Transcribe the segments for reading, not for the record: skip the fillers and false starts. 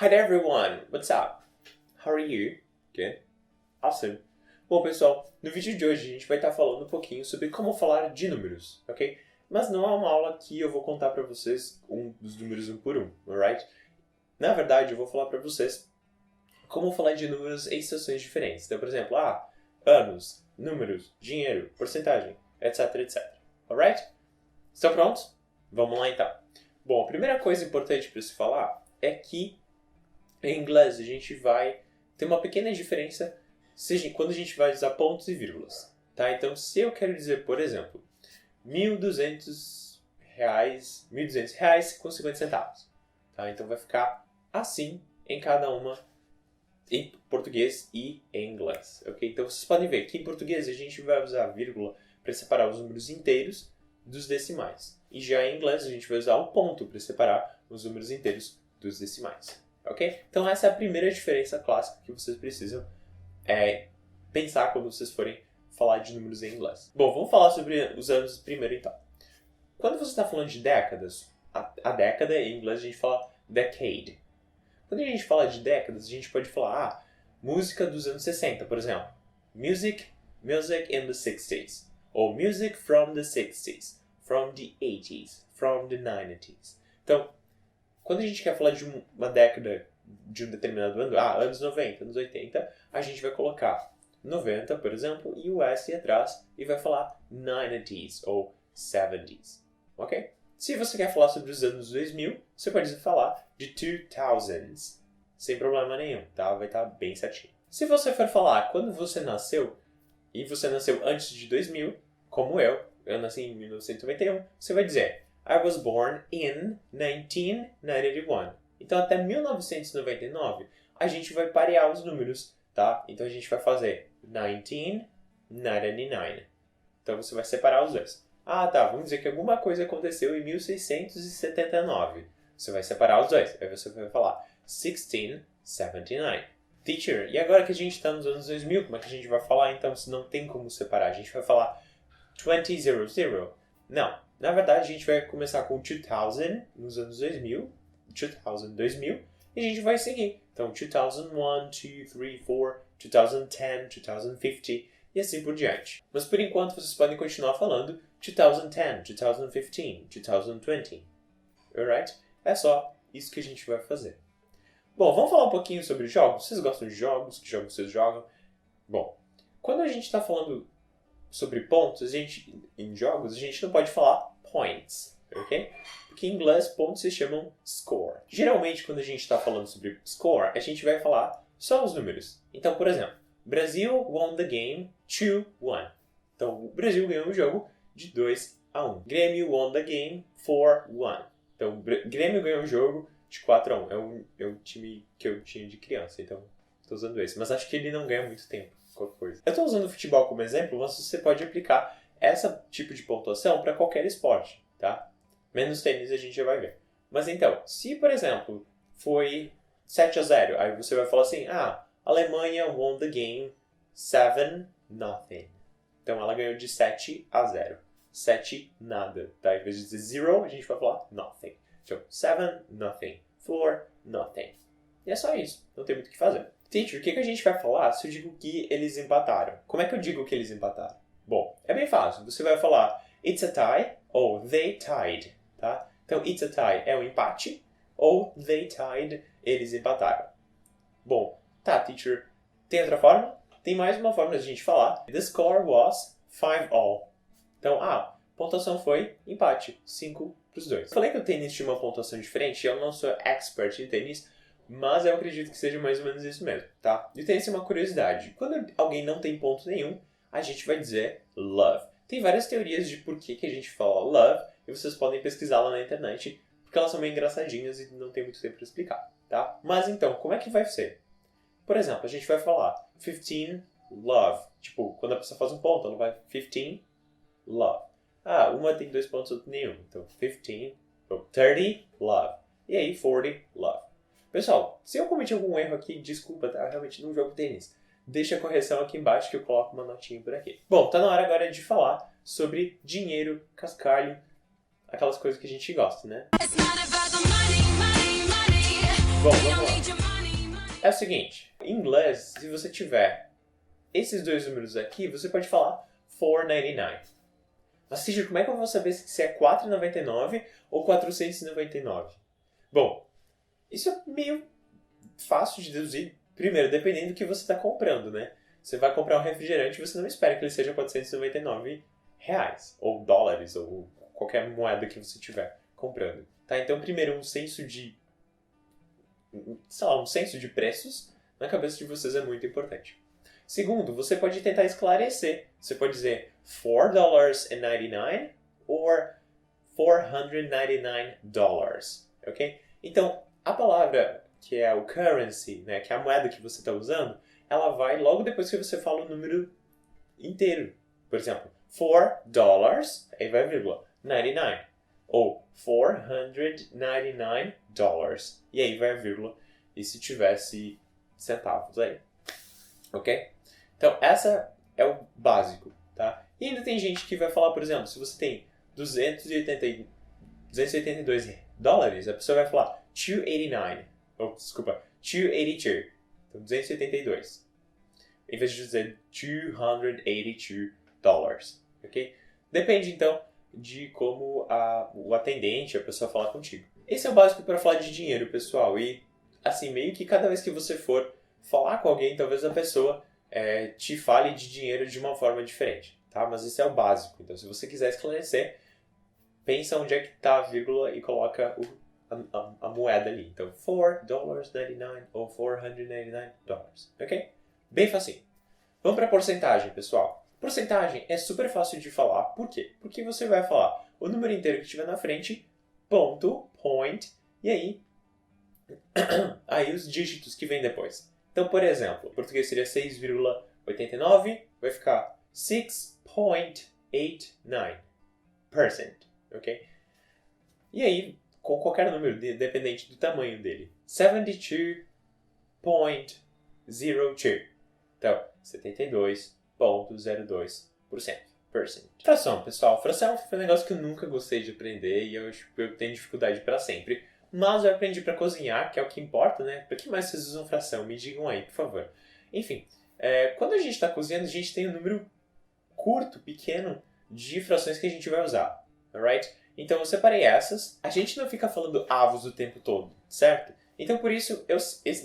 Hi there everyone, what's up? How are you? Good? Awesome. Bom pessoal, no vídeo de hoje a gente vai estar falando um pouquinho sobre como falar de números, ok? Mas não é uma aula que eu vou contar para vocês dos números um por um, alright? Na verdade eu vou falar para vocês como falar de números em situações diferentes. Então, por exemplo, anos, números, dinheiro, porcentagem, etc, etc. Alright? Estão prontos? Vamos lá então. Bom, a primeira coisa importante para se falar é que em inglês a gente vai ter uma pequena diferença quando a gente vai usar pontos e vírgulas. Tá? Então, se eu quero dizer, por exemplo, R$1.200 com 50 centavos. Tá? Então vai ficar assim em cada uma, em português e em inglês. Okay? Então vocês podem ver que em português a gente vai usar vírgula para separar os números inteiros dos decimais. E já em inglês a gente vai usar o ponto para separar os números inteiros dos decimais. Ok? Então essa é a primeira diferença clássica que vocês precisam pensar quando vocês forem falar de números em inglês. Bom, vamos falar sobre os anos primeiro então. Quando você está falando de décadas, a década em inglês a gente fala decade. Quando a gente fala de décadas, a gente pode falar música dos anos 60, por exemplo. Music in the 60s. Ou music from the 60s. From the 80s. From the 90s. Então, quando a gente quer falar de uma década de um determinado ano, anos 90, anos 80, a gente vai colocar 90, por exemplo, e o S atrás e vai falar 90s ou 70s. Ok? Se você quer falar sobre os anos 2000, você pode falar de 2000s. Sem problema nenhum, tá? Vai estar bem certinho. Se você for falar quando você nasceu, e você nasceu antes de 2000, como eu nasci em 1991, você vai dizer I was born in 1991. Então, até 1999, a gente vai parear os números, tá? Então, a gente vai fazer 1999. Então, você vai separar os dois. Vamos dizer que alguma coisa aconteceu em 1679. Você vai separar os dois. Aí você vai falar 1679. Teacher, e agora que a gente está nos anos 2000, como é que a gente vai falar então se não tem como separar? A gente vai falar 2000? Não. Na verdade, a gente vai começar com 2000 nos anos 2000, e a gente vai seguir. Então, 2001, 2, 3, 4, 2010, 2050 e assim por diante. Mas por enquanto, vocês podem continuar falando 2010, 2015, 2020. Alright? É só isso que a gente vai fazer. Bom, vamos falar um pouquinho sobre jogos. Vocês gostam de jogos? Que jogos vocês jogam? Bom, quando a gente está falando sobre pontos, em jogos, a gente não pode falar points, ok? Porque em inglês, pontos se chamam score. Geralmente, quando a gente está falando sobre score, a gente vai falar só os números. Então, por exemplo, Brazil won the game 2-1. Então, o Brasil ganhou o jogo de 2-1. Grêmio won the game 4-1. Então, o Grêmio ganhou o jogo de 4-1. É um time que eu tinha de criança, então estou usando esse. Mas acho que ele não ganha muito tempo, qualquer coisa. Eu estou usando o futebol como exemplo, mas você pode aplicar esse tipo de pontuação para qualquer esporte, tá? Menos tênis a gente já vai ver. Mas então, se por exemplo foi 7-0, aí você vai falar assim, Alemanha won the game 7-0. Então ela ganhou de 7-0. 7 nada, tá? Em vez de dizer 0, a gente vai falar nothing. Então, 7-0, 4-0. E é só isso, não tem muito o que fazer. Teacher, o que a gente vai falar se eu digo que eles empataram? Como é que eu digo que eles empataram? Bom, é bem fácil. Você vai falar it's a tie ou they tied, tá? Então, it's a tie é um empate ou they tied, eles empataram. Bom, tá, teacher. Tem outra forma? Tem mais uma forma de a gente falar. The score was 5-all. Então, pontuação foi empate, 5 para os dois. Falei que o tênis tinha uma pontuação diferente. Eu não sou expert em tênis, mas eu acredito que seja mais ou menos isso mesmo, tá? E o tênis é uma curiosidade. Quando alguém não tem ponto nenhum, a gente vai dizer love. Tem várias teorias de por que a gente fala love, e vocês podem pesquisar lá na internet, porque elas são meio engraçadinhas e não tem muito tempo para explicar, tá? Mas então, como é que vai ser? Por exemplo, a gente vai falar 15 love. Tipo, quando a pessoa faz um ponto, ela vai 15 love. Uma tem 2 pontos, outra nenhum. Então, 15, ou 30 love. E aí, 40 love. Pessoal, se eu cometi algum erro aqui, desculpa, tá? Eu realmente não jogo tênis. Deixa a correção aqui embaixo que eu coloco uma notinha por aqui. Bom, tá na hora agora de falar sobre dinheiro, cascalho, aquelas coisas que a gente gosta, né? Bom, vamos lá. É o seguinte, em inglês, se você tiver esses dois números aqui, você pode falar 499. Mas, teacher, como é que eu vou saber se é 4,99 ou 499? Bom, isso é meio fácil de deduzir. Primeiro, dependendo do que você está comprando, né? Você vai comprar um refrigerante e você não espera que ele seja 499 reais, ou dólares, ou qualquer moeda que você estiver comprando. Tá? Então, primeiro, um senso de preços na cabeça de vocês é muito importante. Segundo, você pode tentar esclarecer. Você pode dizer $4.99 ou $499, ok? Então, a palavra que é o currency, né, que é a moeda que você está usando, ela vai logo depois que você fala o número inteiro. Por exemplo, $4, aí vai a vírgula, 99. Ou $499, e aí vai a vírgula, e se tivesse centavos aí. Ok? Então, essa é o básico, tá? E ainda tem gente que vai falar, por exemplo, se você tem 282 dólares, a pessoa vai falar 289. Ou, desculpa, 282. Então, 282. Em vez de dizer 282 dólares, ok? Depende, então, de como o atendente, a pessoa falar contigo. Esse é o básico para falar de dinheiro, pessoal. E, assim, meio que cada vez que você for falar com alguém, talvez a pessoa te fale de dinheiro de uma forma diferente, tá? Mas esse é o básico. Então, se você quiser esclarecer, pensa onde é que está a vírgula e coloca a moeda ali. Então, $4.99 ou $499, ok? Bem facinho. Vamos para a porcentagem, pessoal. Porcentagem é super fácil de falar. Por quê? Porque você vai falar o número inteiro que estiver na frente, ponto, point, e aí os dígitos que vêm depois. Então, por exemplo, em português seria 6,89, vai ficar 6.89%, ok? E aí, com qualquer número, dependente do tamanho dele. 72.02. Então, 72,02%. Fração, pessoal. Fração foi um negócio que eu nunca gostei de aprender e eu tenho dificuldade para sempre. Mas eu aprendi para cozinhar, que é o que importa, né? Para que mais vocês usam fração? Me digam aí, por favor. Enfim, quando a gente está cozinhando, a gente tem um número curto, pequeno, de frações que a gente vai usar. Alright? Então eu separei essas. A gente não fica falando avos o tempo todo, certo? Então por isso,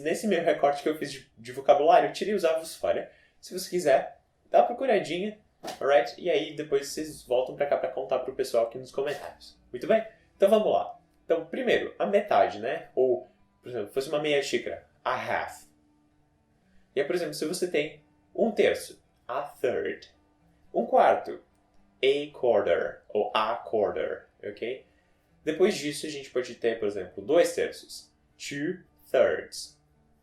nesse meu recorte que eu fiz de vocabulário, eu tirei os avos fora. Se você quiser, dá uma procuradinha, alright? E aí depois vocês voltam pra cá pra contar pro pessoal aqui nos comentários. Muito bem? Então vamos lá. Então, primeiro, a metade, né? Ou, por exemplo, fosse uma meia xícara, a half. E aí, por exemplo, se você tem um terço, a third. Um quarto, a quarter, ou a quarter, ok? Depois disso, a gente pode ter, por exemplo, 2/3, 2/3.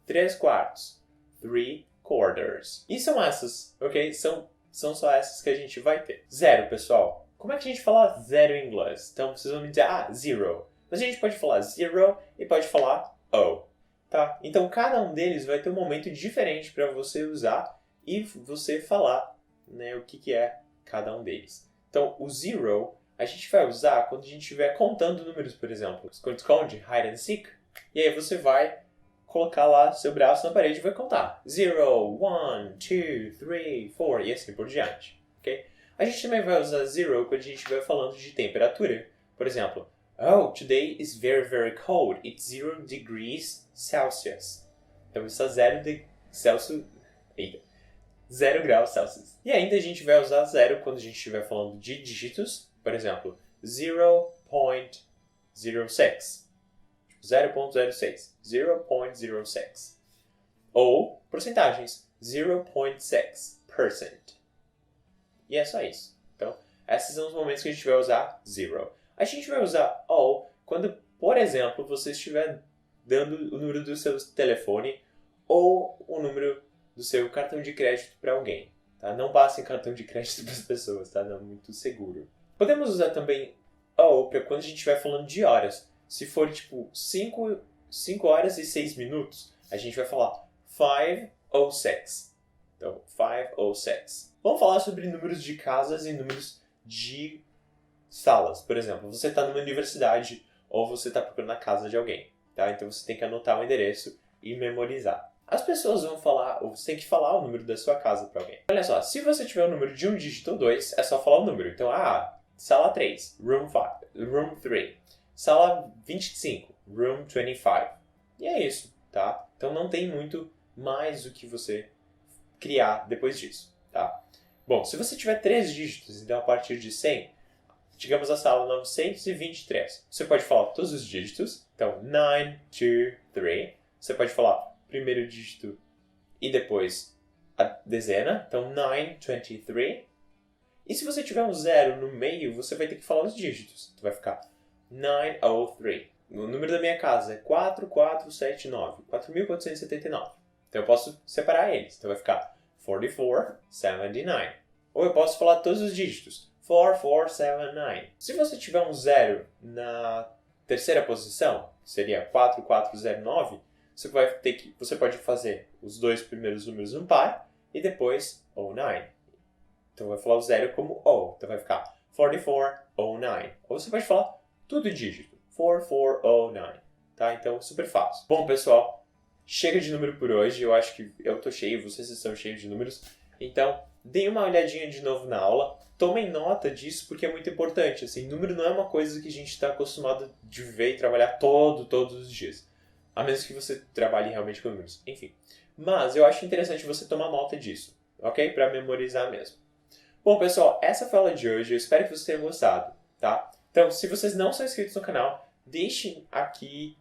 3/4, 3/4. E são essas, ok? São só essas que a gente vai ter. Zero, pessoal. Como é que a gente fala zero em inglês? Então, vocês vão me dizer, zero. Mas a gente pode falar zero e pode falar o, tá? Então, cada um deles vai ter um momento diferente para você usar e você falar, né, o que é cada um deles. Então, o zero a gente vai usar quando a gente estiver contando números, por exemplo. Esconde, hide and seek. E aí você vai colocar lá seu braço na parede e vai contar. 0, 1, 2, 3, 4 e assim por diante. Okay? A gente também vai usar zero quando a gente estiver falando de temperatura. Por exemplo, oh, today is very, very cold. It's 0 degrees Celsius. Então isso é 0 graus Celsius. E ainda a gente vai usar zero quando a gente estiver falando de dígitos. Por exemplo, 0.06. 0.06. 0.06. Ou porcentagens. 0.6%. E é só isso. Então, esses são os momentos que a gente vai usar zero. A gente vai usar all quando, por exemplo, você estiver dando o número do seu telefone ou o número do seu cartão de crédito para alguém. Tá? Não passem cartão de crédito para as pessoas, tá? Não é muito seguro. Podemos usar também all para quando a gente estiver falando de horas. Se for tipo 5 horas e 6 minutos, a gente vai falar 5:06. Então, 5:06. Vamos falar sobre números de casas e números de salas. Por exemplo, você está numa universidade ou você está procurando a casa de alguém. tá? Então você tem que anotar o endereço e memorizar. As pessoas vão falar, ou você tem que falar o número da sua casa para alguém. Olha só, se você tiver o número de um dígito ou dois, é só falar o número. Então, sala 3, room 3. Sala 25, room 25. E é isso, tá? Então não tem muito mais o que você criar depois disso, tá? Bom, se você tiver 3 dígitos, então a partir de 100, digamos a sala 923. Você pode falar todos os dígitos. Então, 9, 2, 3. Você pode falar o primeiro dígito e depois a dezena. Então, 923. E se você tiver um zero no meio, você vai ter que falar os dígitos. Então, vai ficar 903. O número da minha casa é 4479. 4479. Então, eu posso separar eles. Então, vai ficar 4479. Ou eu posso falar todos os dígitos. 4479. Se você tiver um zero na terceira posição, seria 4409, você pode fazer os dois primeiros números no par e depois 09. Então vai falar o zero como O. Então vai ficar 4409. Ou você pode falar tudo dígito. 4409. Tá? Então super fácil. Bom, pessoal, chega de número por hoje. Eu acho que eu tô cheio, vocês estão cheios de números. Então, deem uma olhadinha de novo na aula. Tomem nota disso porque é muito importante. Assim, número não é uma coisa que a gente está acostumado de ver e trabalhar todos os dias. A menos que você trabalhe realmente com números. Enfim. Mas eu acho interessante você tomar nota disso. Ok? Para memorizar mesmo. Bom, pessoal, essa foi a aula de hoje. Eu espero que vocês tenham gostado. Tá? Então, se vocês não são inscritos no canal, deixem aqui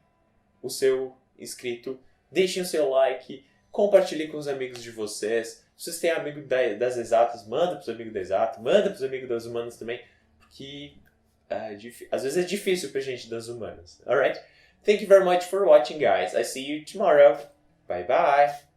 o seu inscrito. Deixem o seu like. Compartilhem com os amigos de vocês. Se vocês têm amigo das exatas, manda para os amigos das exatas, manda para os amigos das humanas também, porque às vezes é difícil para a gente das humanas. Alright? Thank you very much for watching, guys. I see you tomorrow. Bye bye.